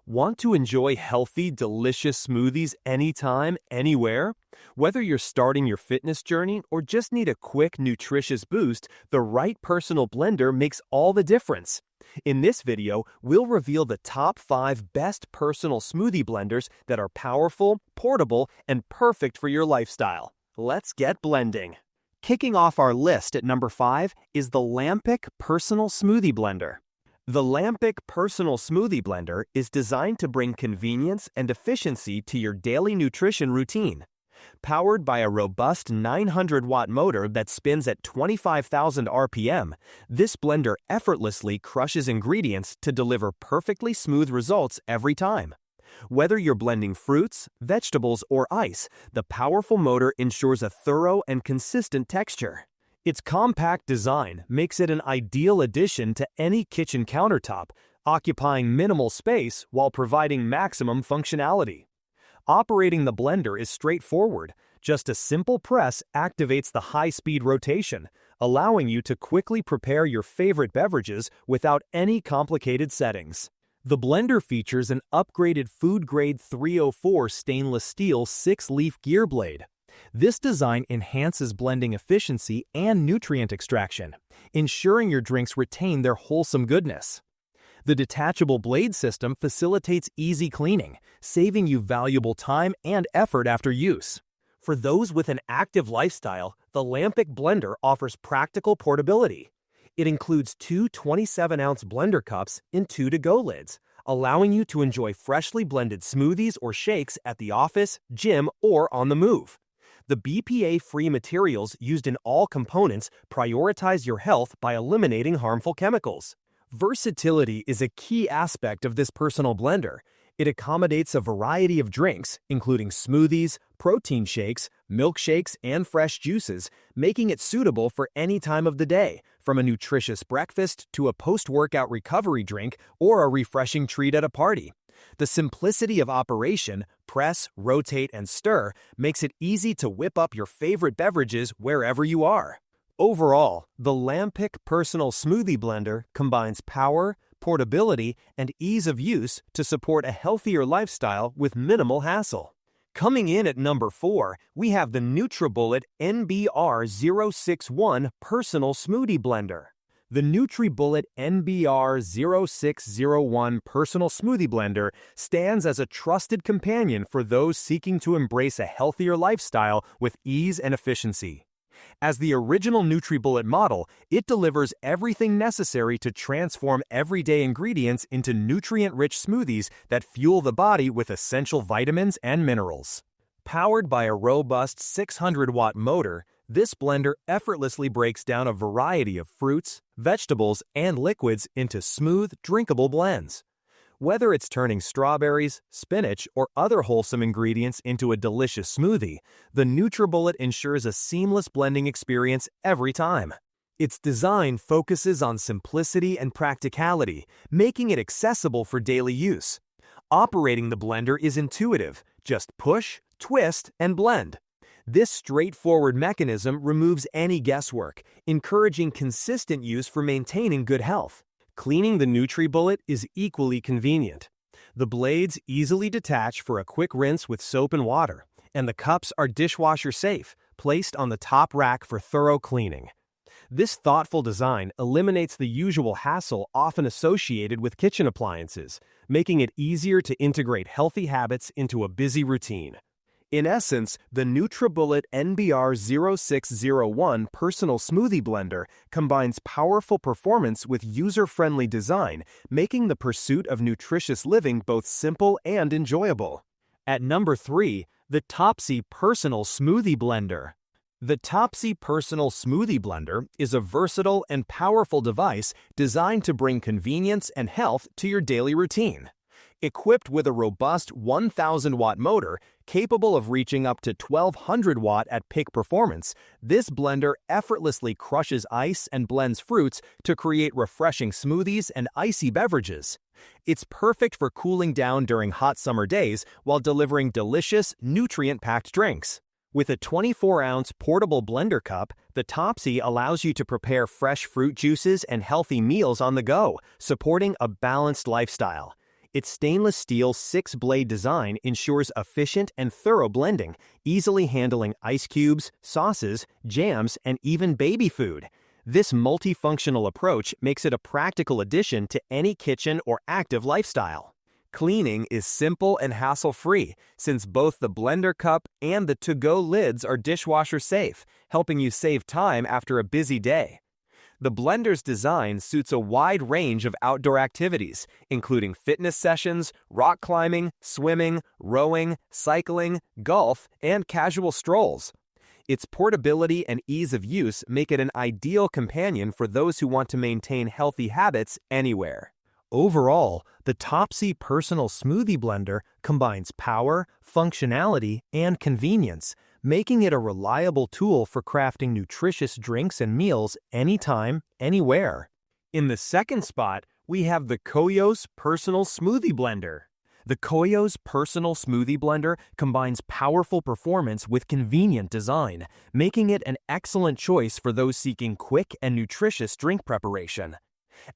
Want to enjoy healthy, delicious smoothies anytime, anywhere? Whether you're starting your fitness journey or just need a quick, nutritious boost, the right personal blender makes all the difference. In this video, we'll reveal the top 5 best personal smoothie blenders that are powerful, portable, and perfect for your lifestyle. Let's get blending. Kicking off our list at number 5 is the Lampick Personal Smoothie Blender. The Lampick Personal Smoothie Blender is designed to bring convenience and efficiency to your daily nutrition routine. Powered by a robust 900-watt motor that spins at 25,000 RPM, this blender effortlessly crushes ingredients to deliver perfectly smooth results every time. Whether you're blending fruits, vegetables, or ice, the powerful motor ensures a thorough and consistent texture. Its compact design makes it an ideal addition to any kitchen countertop, occupying minimal space while providing maximum functionality. Operating the blender is straightforward. Just a simple press activates the high-speed rotation, allowing you to quickly prepare your favorite beverages without any complicated settings. The blender features an upgraded food-grade 304 stainless steel 6-leaf gear blade. This design enhances blending efficiency and nutrient extraction, ensuring your drinks retain their wholesome goodness. The detachable blade system facilitates easy cleaning, saving you valuable time and effort after use. For those with an active lifestyle, the Lampick blender offers practical portability. It includes 2 27-ounce blender cups and 2 to-go lids, allowing you to enjoy freshly blended smoothies or shakes at the office, gym, or on the move. The BPA-free materials used in all components prioritize your health by eliminating harmful chemicals. Versatility is a key aspect of this personal blender. It accommodates a variety of drinks, including smoothies, protein shakes, milkshakes, and fresh juices, making it suitable for any time of the day, from a nutritious breakfast to a post-workout recovery drink or a refreshing treat at a party. The simplicity of operation, press, rotate, and stir, makes it easy to whip up your favorite beverages wherever you are. Overall, the Lampick Personal Smoothie Blender combines power, portability, and ease of use to support a healthier lifestyle with minimal hassle. Coming in at number 4, we have the NutriBullet NBR-0601 Personal Smoothie Blender. The NutriBullet NBR-0601 Personal Smoothie Blender stands as a trusted companion for those seeking to embrace a healthier lifestyle with ease and efficiency. As the original NutriBullet model, it delivers everything necessary to transform everyday ingredients into nutrient-rich smoothies that fuel the body with essential vitamins and minerals. Powered by a robust 600-watt motor, this blender effortlessly breaks down a variety of fruits, vegetables, and liquids into smooth, drinkable blends. Whether it's turning strawberries, spinach, or other wholesome ingredients into a delicious smoothie, the NutriBullet ensures a seamless blending experience every time. Its design focuses on simplicity and practicality, making it accessible for daily use. Operating the blender is intuitive. Just push, twist, and blend. This straightforward mechanism removes any guesswork, encouraging consistent use for maintaining good health. Cleaning the NutriBullet is equally convenient. The blades easily detach for a quick rinse with soap and water, and the cups are dishwasher safe, placed on the top rack for thorough cleaning. This thoughtful design eliminates the usual hassle often associated with kitchen appliances, making it easier to integrate healthy habits into a busy routine. In essence, the NutriBullet NBR-0601 Personal Smoothie Blender combines powerful performance with user-friendly design, making the pursuit of nutritious living both simple and enjoyable. At number 3, the Topzee Personal Smoothie Blender. The Topzee Personal Smoothie Blender is a versatile and powerful device designed to bring convenience and health to your daily routine. Equipped with a robust 1,000-watt motor capable of reaching up to 1,200-watt at peak performance, this blender effortlessly crushes ice and blends fruits to create refreshing smoothies and icy beverages. It's perfect for cooling down during hot summer days while delivering delicious, nutrient-packed drinks. With a 24-ounce portable blender cup, the Topzee allows you to prepare fresh fruit juices and healthy meals on the go, supporting a balanced lifestyle. Its stainless steel 6-blade design ensures efficient and thorough blending, easily handling ice cubes, sauces, jams, and even baby food. This multifunctional approach makes it a practical addition to any kitchen or active lifestyle. Cleaning is simple and hassle-free, since both the blender cup and the to-go lids are dishwasher safe, helping you save time after a busy day. The blender's design suits a wide range of outdoor activities, including fitness sessions, rock climbing, swimming, rowing, cycling, golf, and casual strolls. Its portability and ease of use make it an ideal companion for those who want to maintain healthy habits anywhere. Overall, the Topzee Personal Smoothie Blender combines power, functionality, and convenience, making it a reliable tool for crafting nutritious drinks and meals anytime, anywhere. In the second spot, we have the Koios Personal Smoothie Blender. The Koios Personal Smoothie Blender combines powerful performance with convenient design, making it an excellent choice for those seeking quick and nutritious drink preparation.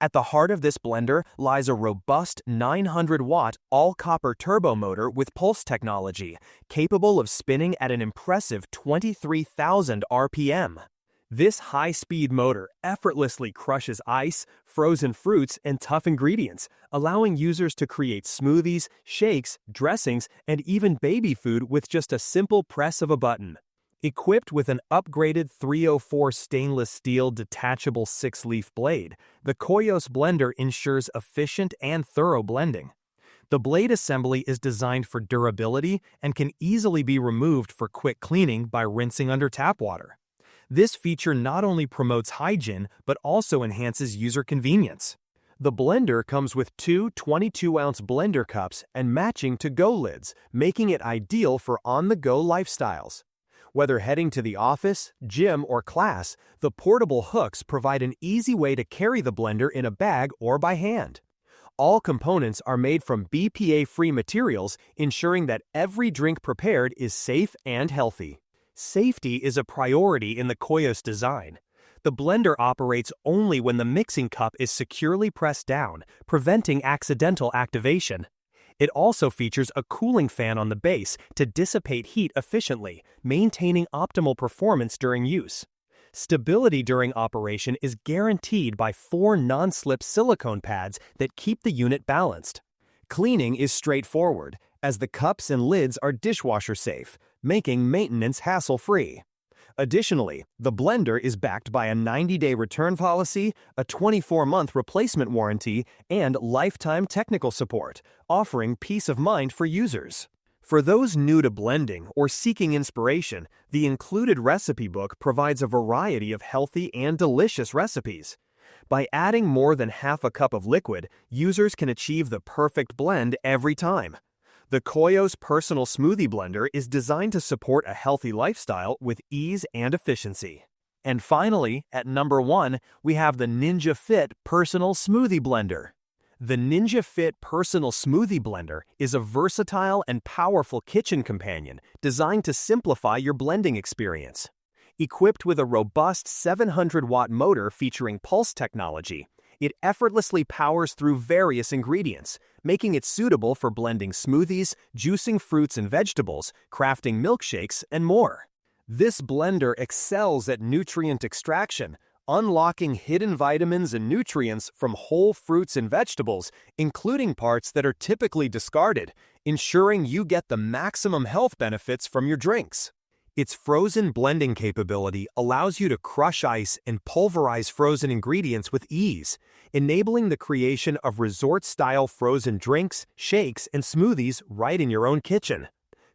At the heart of this blender lies a robust 900-watt all-copper turbo motor with pulse technology, capable of spinning at an impressive 23,000 RPM. This high-speed motor effortlessly crushes ice, frozen fruits, and tough ingredients, allowing users to create smoothies, shakes, dressings, and even baby food with just a simple press of a button. Equipped with an upgraded 304 stainless steel detachable 6-leaf blade, the Koios blender ensures efficient and thorough blending. The blade assembly is designed for durability and can easily be removed for quick cleaning by rinsing under tap water. This feature not only promotes hygiene but also enhances user convenience. The blender comes with two 22-ounce blender cups and matching to-go lids, making it ideal for on-the-go lifestyles. Whether heading to the office, gym, or class, the portable hooks provide an easy way to carry the blender in a bag or by hand. All components are made from BPA-free materials, ensuring that every drink prepared is safe and healthy. Safety is a priority in the Koios design. The blender operates only when the mixing cup is securely pressed down, preventing accidental activation. It also features a cooling fan on the base to dissipate heat efficiently, maintaining optimal performance during use. Stability during operation is guaranteed by 4 non-slip silicone pads that keep the unit balanced. Cleaning is straightforward, as the cups and lids are dishwasher safe, making maintenance hassle-free. Additionally, the blender is backed by a 90-day return policy, a 24-month replacement warranty, and lifetime technical support, offering peace of mind for users. For those new to blending or seeking inspiration, the included recipe book provides a variety of healthy and delicious recipes. By adding more than half a cup of liquid, users can achieve the perfect blend every time. The Koios Personal Smoothie Blender is designed to support a healthy lifestyle with ease and efficiency. And finally, at number 1, we have the Ninja Fit Personal Smoothie Blender. The Ninja Fit Personal Smoothie Blender is a versatile and powerful kitchen companion designed to simplify your blending experience. Equipped with a robust 700-watt motor featuring pulse technology, it effortlessly powers through various ingredients, making it suitable for blending smoothies, juicing fruits and vegetables, crafting milkshakes, and more. This blender excels at nutrient extraction, unlocking hidden vitamins and nutrients from whole fruits and vegetables, including parts that are typically discarded, ensuring you get the maximum health benefits from your drinks. Its frozen blending capability allows you to crush ice and pulverize frozen ingredients with ease, enabling the creation of resort-style frozen drinks, shakes, and smoothies right in your own kitchen.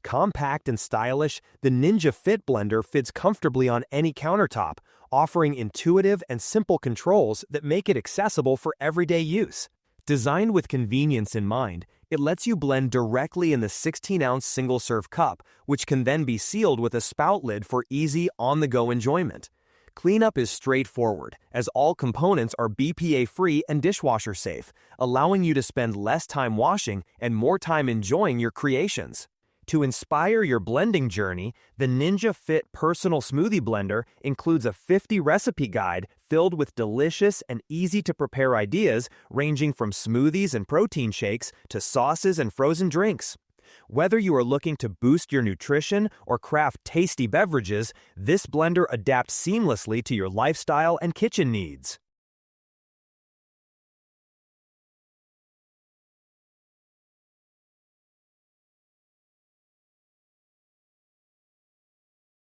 Compact and stylish, the Ninja Fit blender fits comfortably on any countertop, offering intuitive and simple controls that make it accessible for everyday use. Designed with convenience in mind, it lets you blend directly in the 16-ounce single-serve cup, which can then be sealed with a spout lid for easy, on-the-go enjoyment. Cleanup is straightforward, as all components are BPA-free and dishwasher-safe, allowing you to spend less time washing and more time enjoying your creations. To inspire your blending journey, the Ninja Fit Personal Smoothie Blender includes a 50-recipe guide filled with delicious and easy-to-prepare ideas ranging from smoothies and protein shakes to sauces and frozen drinks. Whether you are looking to boost your nutrition or craft tasty beverages, this blender adapts seamlessly to your lifestyle and kitchen needs.